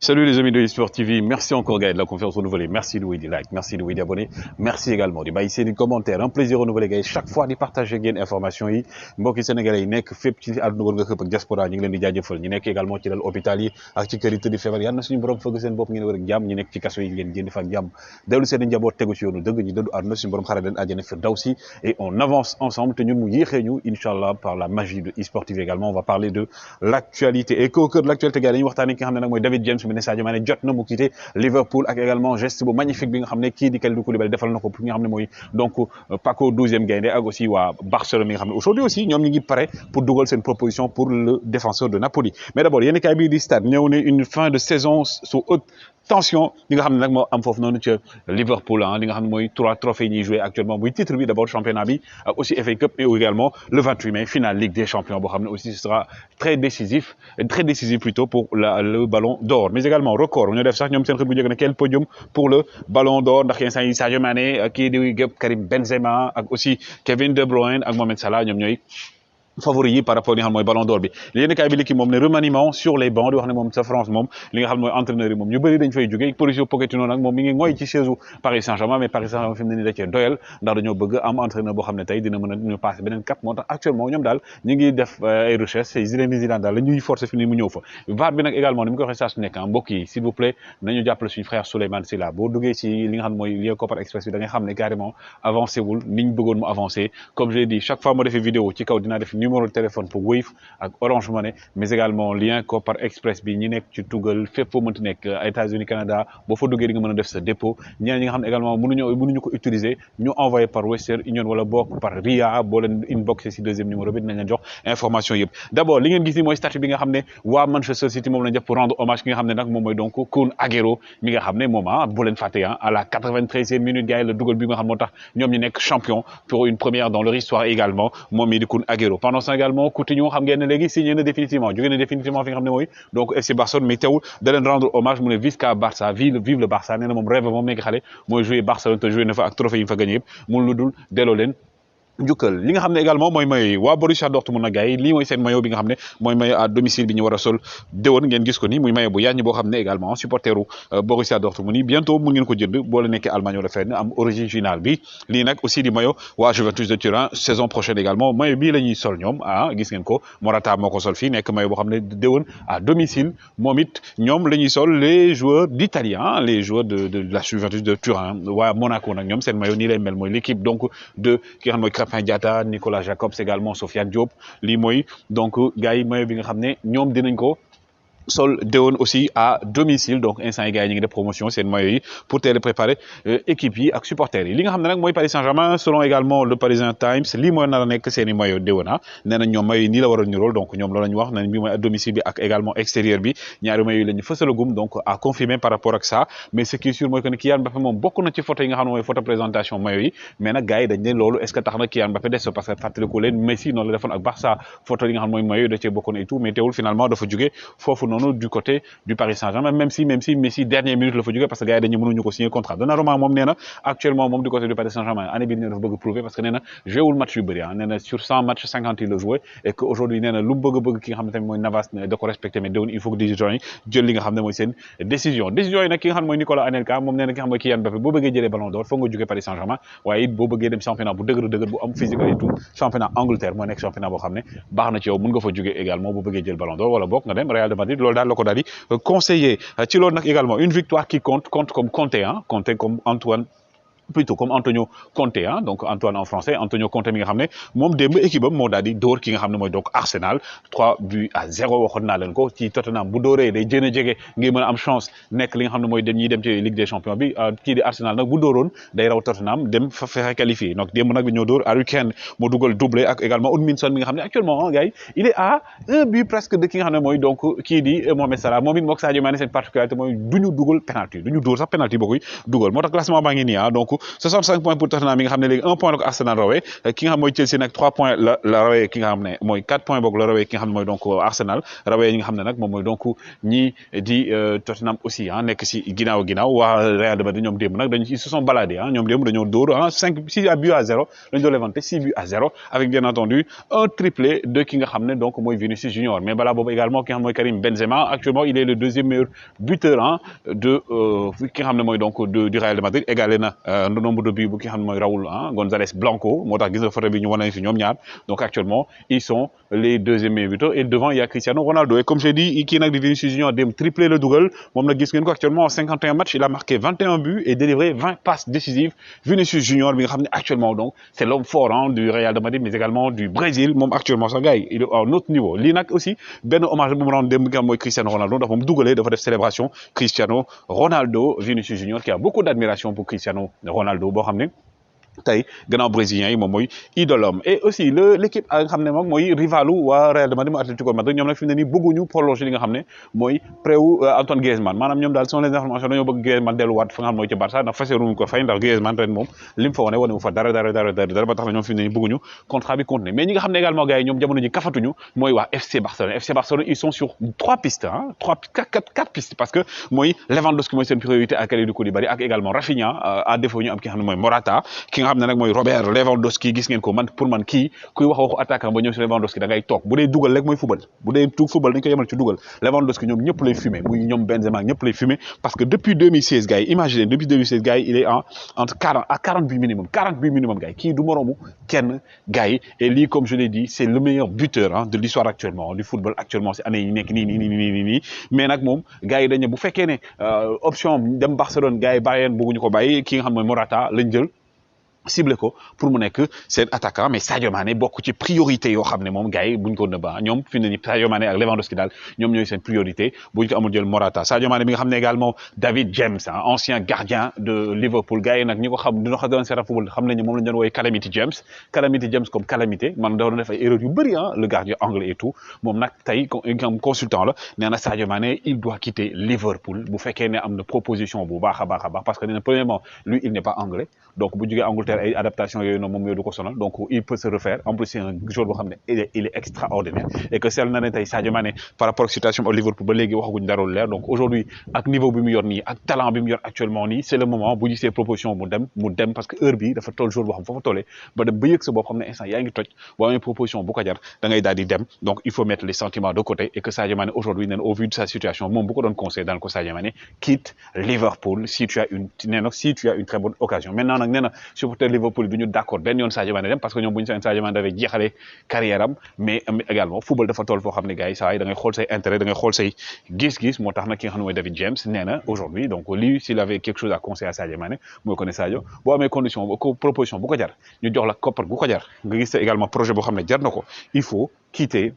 Salut les amis de eSport TV, merci encore Gaël de la confiance renouvelée, merci de des likes, merci de des abonnés, merci également de baisser des commentaires, un plaisir renouvelé Gaël chaque fois de partager ngeen information yi mbokki sénégalais yi nekk fépp ci àdduna war nga xëpp ak diaspora ñu ngi leen di jaajëfal ñu nekk également ci dal hôpital yi ak ci kër yi tëdd feebar yàlla na suñu borom fëgg seen bopp ngeen wër ak jàmm ñu nekk ci kaso yi ngeen génn fa ak jàmm dellu seen njaboot tegu ci yoonu dëgg ñu dëddu àdduna suñu borom xare leen àjjana firdawsi et on avance ensemble te ñun mu yéexee ñu inchallah par la magie de eSport TV également on va parler de l'actualité et qu'au cœur de l'actualité gars dañuy waxtaanee ki nga xam ne nag mooy David James mu ne Sadio Mané jot na mu quitté Liverpool ak également geste bu magnifique bi nga xam ne kii di Kalidou Koulibaly defal na ko pour nga xam ne mooy donc Paco 12e gaynde ak aussi waa Barcelone mi nga xam ne aujourd'hui aussi ñoom ñi ngi pare pour dugal seen proposition pour le défenseur de Napoli mais d'abord yéen kaay bii di Stade ñëw ne une fin de saison sous haute tension li nga xam ne nag moo am foofu noonu ca Liverpool li nga xam ne mooy 3 trophées yi ñuy joué actuellement muy titre bi d'abord championnat bi ak aussi FA Cup mais également le 28 mai finale Ligue des champions boo xam ne aussi ce sera très décisif plutôt pour le ballon d'or mais également record ñu def sax ñoom seen xët bu njëkk ne quel podium pour le ballon d'or ndax instant yi Sadio Mané kii di Karim Benzema ak aussi Kevin De Bruyne ak Mohamed Salah ñoom ñooy favori yi par rapport li nga xam mooy ballon d'or bi léegi kay bi l'équipe moom ne remaniement sur les bancs di wax ne moom sa France moom li nga xam mooy entraîneur yi moom ñu bëri dañ fay jógee Mauricio Pochettino nag moom mi ngi ngooy ci chaise Paris Saint-Germain mais Paris Saint-Germain fi mu ne nii da cee doyal ndax dañoo bëgg am entraîneur boo xam ne tey dina mën a ñu passé beneen cap moo tax actuellement ñoom daal ñu ngi def ay recherches Zinedine Zidane daal la ñuy forcer fi ni mu ñëw fa VAR bi nag également ni mu ko waxee saa su nekk mbokk yi s'il vous plaît nañu jàppale suñu frère Souleymane Sylla boo duggee ci li nga xam mooy lien Kopar Express bi da nga xam ne carrément avancé wul niñ bëggoon mu avancé comme je l'ai dit chaque fois ma defee vidéo ci kaw dinaa def numéro de téléphone pour Wave ak Orange Money mais également lien Kopar Express bi ñi nekk ci Tugal fépp foo mënti nekk États-Unis Canada boo fa duggee di nga mën a def sa dépôt ñeneen ñi nga xam ne également mënuñu ko utiliser ñu envoyé par Western Union wala bokk par Ria boo leen inboxé si deuxième numéro bi dinañ leen jox information yëpp d'abord li ngeen gis ni mooy statut bi nga xam ne waa Manchester City moom lañ def pour rendre hommage ki nga xam ne nag moom mooy donc Kun Agüero mi nga xam ne moom bu leen fàtte à la 93e minute gars yi la dugal bi nga xam moo tax ñoom ñu nekk champion pour une première dans leur histoire également moom mii di Kun Agüero pendant ça également Coutinho xam ngeen ne léegi signé na définitivement jóge na définitivement fi nga xam ne mooy donc FC Barcelone mais teewul da leen rendre hommage mu ne visca Barça vive le Barça nee na moom rêve moom nekk xale mooy jouer Barcelone te joué na fa ak trophée yi mu fa gagné yëpp mun lu dul delloo leen njukkal li nga xam ne également mooy maillot waa Borussia Dortmund na gars yi lii mooy seen maillot bi nga xam ne mooy maillot à domicile bi ñu war a sol déwoon ngeen gis ko ni muy maillot bu yàññ boo xam ne également supporteru Borussia Dortmund yi bientôt mu ngeen ko jënd boo la nekkee Allemagne wala fenn am original bi lii nag aussi di maillot waa Juventus de Turin saison prochaine également maillot bii la ñuy sol ñoom gis ngeen ko Morata moo ko sol fii nekk maillot boo xam ne déwoon à domicile moom it ñoom la ñuy sol les joueurs d'Italie les joueurs de la Juventus de Turin waa Monaco nag ñoom seen maillot nii lay mel mooy l'équipe donc de ki nga xam mooy Crépin Diatta Nicolas Jacobs également Sofiane Diop lii mooy donc gars yi maillot bi nga xam ne ñoom dinañ ko sol déwoon aussi à domicile donc instant yi gars yi ñu ngi def promotion seen maillot yi pour teel a préparer équipe yi ak supporters yi li nga xam ne nag mooy Paris Saint-Germain selon également le Parisien Times lii mooy nar a nekk seen i maillot déwoon nee na ñoom maillot yi nii la war a niróol donc ñoom loolu la ñu wax nañ bi mooy à domicile bi ak également extérieur bi ñaari maillot yi la ñu fësalagum donc à confirmer par rapport ak ça mais ce qui est sûr mooy que ne Kylian Mbappé moom bokk na ci photo yi nga xam ne mooy photo présentation maillot yi mais nag gars yi dañ ne loolu est ce que tax na Kylian Mbappé des parce que fàttaliku leen Messi noonu la defoon ak Barça photo yi nga xam ne mooy maillot da cee bokkoon et tout mais teewul finalement dafa jóge foofu noonu du côté du Paris Saint-Germain même si Messi dernière minute la fa jógee parce que gars yi dañu mënuñu ko signer contrat Donnarumma moom nee na actuellement moom du côté du Paris Saint-Germain année bi dafa bëgg prouver parce que nee na joué wul match yu bëri nee na sur 100 matchs 50 yi la joué et que aujourd'hui nee na lu bëgg ki nga xam ne tamit mooy Navas da ko respecté mais déwén il faut que dirigeants yi jël li nga xam ne mooy seen décision yi nag ki nga xam ne mooy Nicolas Anelka moom nee na ki nga xam ne mooy Kylian Mbappé boo bëggee jëlee ballon d'or foog nga jógee Paris Saint-Germain waaye it boo bëggee dem championnat bu dëgër bu am physique et tout championnat Angleterre mooy nekk championnat boo xam ne baax na ci yow mën nga fa jógee également boo bëggee jël ballon d'or wala bokk nga dem Real de Madrid loolu daal la ko daal di conseiller ci loolu nag également une victoire qui compte comme Conte comme Antoine plutôt comme Antonio Conte donc Antoine en français Antonio Conte mi nga xam ne moom démb équipe am moo daal di dóor ki nga xam ne mooy donc Arsenal 3-0 waxoon naa leen ko ci Tottenham bu dóoree day jën a jege ngir mën a am chance nekk li nga xam ne mooy ñiy dem ci Ligue des Champions bi kii di Arsenal nag bu dóoroon day raw Tottenham dem fa fexe qualifié donc démb nag bi ñoo dóor Harry Kane moo dugal doublé ak également Heung-min Son mi nga xam ne actuellement gars yi il est à un but presque de ki nga xam ne mooy donc kii di Mohamed Salah moom it mook Sadio Mané seen particularité mooy duñu dugal penalty duñu dóor sax penalty boo koy dugal moo tax classement baa ngi nii donc 65 points pour Tottenham mi nga xam ne léegi 1 point la ko Arsenal rawee ki nga xam mooy Chelsea nag 3 points la rawee ki nga xam ne mooy 4 points boog la rawee ki nga xam ne mooy donc Arsenal rawee ñi nga xam ne nag moom mooy donc ñii di Tottenham aussi nekk si ginnaaw waa Real de Madrid ñoom démb nag dañu ils se sont baladés ñoom démb dañoo dóor 6 buts à 0 lañu doon levanté 6 buts à 0 avec bien entendu un triplé de ki nga xam ne donc mooy Vinicius Junior mais balaa boobu également ki nga xam mooy Karim Benzema actuellement il est le deuxième meilleur buteur de ki nga xam ne mooy donc du Real de Madrid égalé na le nombre de buts bu ki nga xam ne mooy Raúl González Blanco moo tax gis nga photo bi ñu wane si ñoom ñaar donc actuellement ils sont les deuxièmes meilleurs buteurs et devant il y a Cristiano Ronaldo et comme j'ai dit kii nag di Vinicius Junior dem triplé le dugal moom nag gis ngeen ko actuellement en 51 matchs il a marqué 21 buts et délivré 20 passes décisives Vinicius Junior bi nga xam ne actuellement donc c'est l'homme fort du Real de Madrid mais également du Brésil moom actuellement sax gars yi il est à un autre niveau lii nag aussi benn hommage bu mu rendre dem bi nga xam mooy Cristiano Ronaldo ndax moom dugalee dafa def célébration Cristiano Ronaldo Vinicius Junior qui a beaucoup d'admiration pour Cristiano Ronaldo boo xam ne tey gannaaw brésilien yi moom mooy idolom et aussi l'équipe nga xam ne moom mooy rivalu waa Real de Madrid mu Atlético Madrid ñoom nag fi mu ne nii bëgguñu prolonger li nga xam ne mooy préwu Antoine Griezmann maanaam ñoom daal selon les informations dañoo bëgg Griezmann delluwaat fa nga xam mooy ci Barça ndax faseeruñu ko fay ndax Griezmann ren moom li mu fa wane mu fa dara ba tax na ñoom fi mu ne nii bëgguñu contrat bi continuer mais ñi nga xam ne également gars yi ñoom jamono ji kafatuñu mooy waa FC Barcelone ils sont sur 3 pistes 4 pistes parce que mooy Lewandowski mooy seen priorité ak Kalidou Koulibaly ak également Rafinha à défaut ñu am ki nga xam ne mooy Morata nga xam ne nag mooy Robert Lewandowski gis ngeen ko pour man kii kuy wax waxu attaquant ba ñëw si Lewandowski da ngay toog bu dee dugal rek mooy football bu dee football dañ ko yemal ci dugal Lewandowski ñoom ñëpp lay fumé muy ñoom Benzema ñëpp lay fumé parce que depuis 2016 gars yi imaginez depuis 2016 gars yi il est entre 40 à 40 buts minimum gars yi kii du moroomu kenn gars yi et lii comme je l'ai dit c'est le meilleur buteur de l'histoire actuellement du football actuellement si année yi nekk nii mais nag moom gars yi dañ bu fekkee ne option dem Barcelone gars yi Bayern bëgguñu ko bàyyi ki nga xam mooy Morata lañ jël ciblé ko pour mu nekk seen attaquant mais Sadio Mané bokk ci priorité yoo xam ne moom gars yi buñ ko nëbba ñoom fi mu ne nii Sadio Mané ak Lewandowski daal ñoom ñooy seen priorité buñ ko amul jël Morata Sadio Mané mi nga xam ne également David James ancien gardien de Liverpool gars yi nag ñi ko xam dina ko doon seetaan football xam nañu moom lañ doon woowee Calamity James comme calamité man da doon def ay erreurs yu bëri le gardien anglais et tout moom nag tey comme consultant la nee na Sadio Mané il doit quitter Liverpool bu fekkee ne am na proposition bu baax a baax parce que nee na premièrement lui il n'est pas anglais donc bu jógee Angleterre ay adaptation yooyu noonu moom yooyu du ko sonal donc il peut se refaire en plus c'est un joueur boo xam ne il est extraordinaire et que seetlu na ne tey Sadio Mané par rapport ak situation au Liverpool ba léegi waxaguñ dara lu leer donc aujourd'hui ak niveau bi mu yor nii ak talent bi mu yor actuellement nii c'est le moment bu gisee proposition mu dem parce que heure bi dafa toll joueur boo xam foofa tollee ba dem ba yëg sa bopp xam ne instant yaa ngi toj boo amee proposition bu ko jar da ngay daal di dem donc il faut mettre les sentiments de côté et que Sadio Mané aujourd'hui nee na au vu de sa situation moom bu ko doon conseil daan ko Sadio Mané quitte Liverpool si tu as une très bonne occasion maintenant nag nee na supporter Liverpool du ñu d'accord benn yoon Sadio Mané dem parce que ñoom bu ñu seen Sadio Mané dafay jeexalee carrière am mais également football dafa toll foo xam ne gars yi saa yi da ngay xool say intérêt da ngay xool say gis-gis moo tax nag ki nga xam ne mooy David James nee na aujourd'hui donc lui s'il avait quelque chose à conseiller à Sadio Mané mooy ko ne Sadio boo amee condition proposition bu ko jar ñu jox la koppar bu ko jar nga gis également projet boo xam ne jar na ko il faut quitter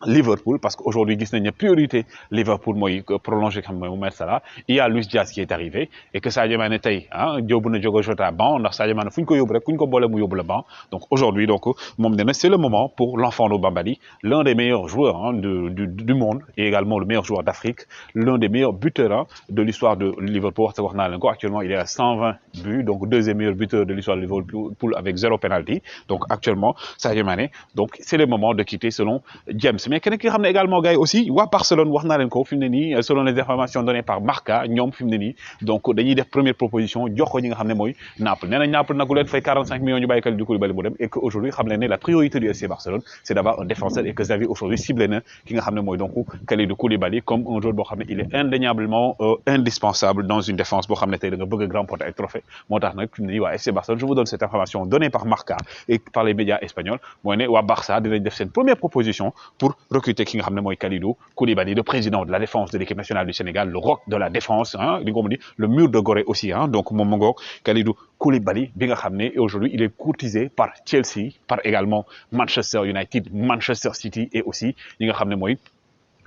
Liverpool parce qu'aujourd'hui gis nañ ne priorité Liverpool mooy prolonger xam mooy Mohamed Salah il y a Luis Diaz qui est arrivé et que Sadio Mané tey yóbbu na Diogo Jota banc ndax Sadio Mané fu ñu ko yóbbu rek ku ñu ko boole mu yóbbu la banc donc aujourd'hui donc moom nee na c'est le moment pour l'enfant de Bambali l'un des meilleurs joueurs du monde et également le meilleur joueur d'Afrique l'un des meilleurs buteurs de l'histoire de Liverpool wax naa leen ko actuellement il est à 120 buts donc deuxième meilleur buteur de l'histoire de Liverpool avec 0 penalty donc actuellement Sadio Mané donc c'est le moment de quitter selon James mais keneen ki nga xam ne également gars yi aussi waa Barcelone wax naa leen ko fi mu ne nii selon les informations données par Marca ñoom fi mu ne nii donc dañuy def première proposition jox ko ñi nga xam ne mooy Naples nee nañ Naples nag ku leen fay 45 millions ñu bàyyi Kalidou Koulibaly mu dem et que aujourd'hui xam leen ne la priorité du FC Barcelone c'est d'avoir un défenseur et que Xavi aujourd'hui ciblé na ki nga xam ne mooy donc Kalidou Koulibaly comme un joueur boo xam ne il est indéniablement indispensable dans une défense boo xam ne tey da nga bëgg a remporter ay trophée moo tax nag fi mu ne nii waa FC Barcelone je vous donne cette information donnée par Marca et par les médias espagnols mooy ne waa Barça dinañ def seen première proposition pour recruter ki nga xam ne mooy Kalidou Koulibaly le président de la défense de l'équipe nationale du Sénégal le roc de la défense li nga ko dit le mur de Gorée aussi donc moom ngoog Kalidou Koulibaly bi nga xam ne aujourd'hui il est courtisé par Chelsea par également Manchester United Manchester City et aussi ñi nga xam ne mooy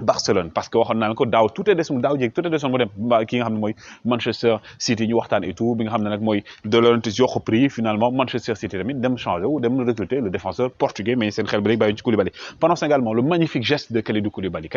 Barcelone parce que waxoon naa ko daaw tout est desoon daaw jéeg tout est desoon mu dem ki nga xam ne Manchester City ñu waxtaan et tout bi nga xam ne nag mooy De Laurentiis yokk prix finalement Manchester City tamit dem changer wu dem recruter le défenseur portugais mais seen xel bi léegi bàyyi ci Koulibaly. Pendant ce également le magnifique geste de Kalidou Koulibaly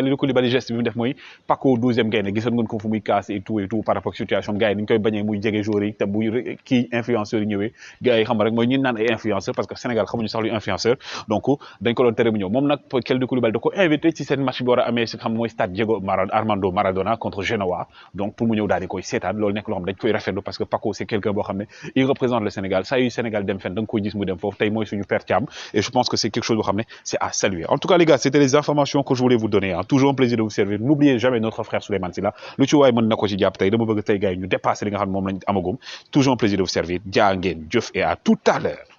geste bi mu def mooy Paco 12e gaynde gisoon ngeen ko fu muy casse et tout par rapport ak situation gars yi ni ñu koy bañee muy jege joueurs yi te bu kii influenceurs yi ñëwee gars yi xam rek mooy ñi naan ay influenceurs parce que Sénégal xamuñu sax luy influenceur donc dañ ko doon tere mu ñëw moom nag Kalidou Koulibaly da ko invité ci seen match bi war a amee si xam mooy stade Diego Armando Maradona contre Genoa donc pour mu ñëw daal di koy seetaan loolu nekk loo xam dañ koy rafetlu parce que Paco c'est quelqu'un boo xam ne il représente le Sénégal saa yu Sénégal dem fenn da nga koy gis mu dem foofu tey mooy suñu père Thiam et je pense que c'est quelque chose boo xam ne c'est à saluer. En tout cas les gars c'était les informations que je voulais vous donner toujours un plaisir de vous servir. N'oubliez jamais notre frère Souleymane Sylla lu ci waay mën na ko ci jàpp tey dama bëgg tey gars yi ñu dépasser li nga xam ne moom lañ amagum toujours un plaisir de vous servir jaa ngeen jëf et à tout à l'heure.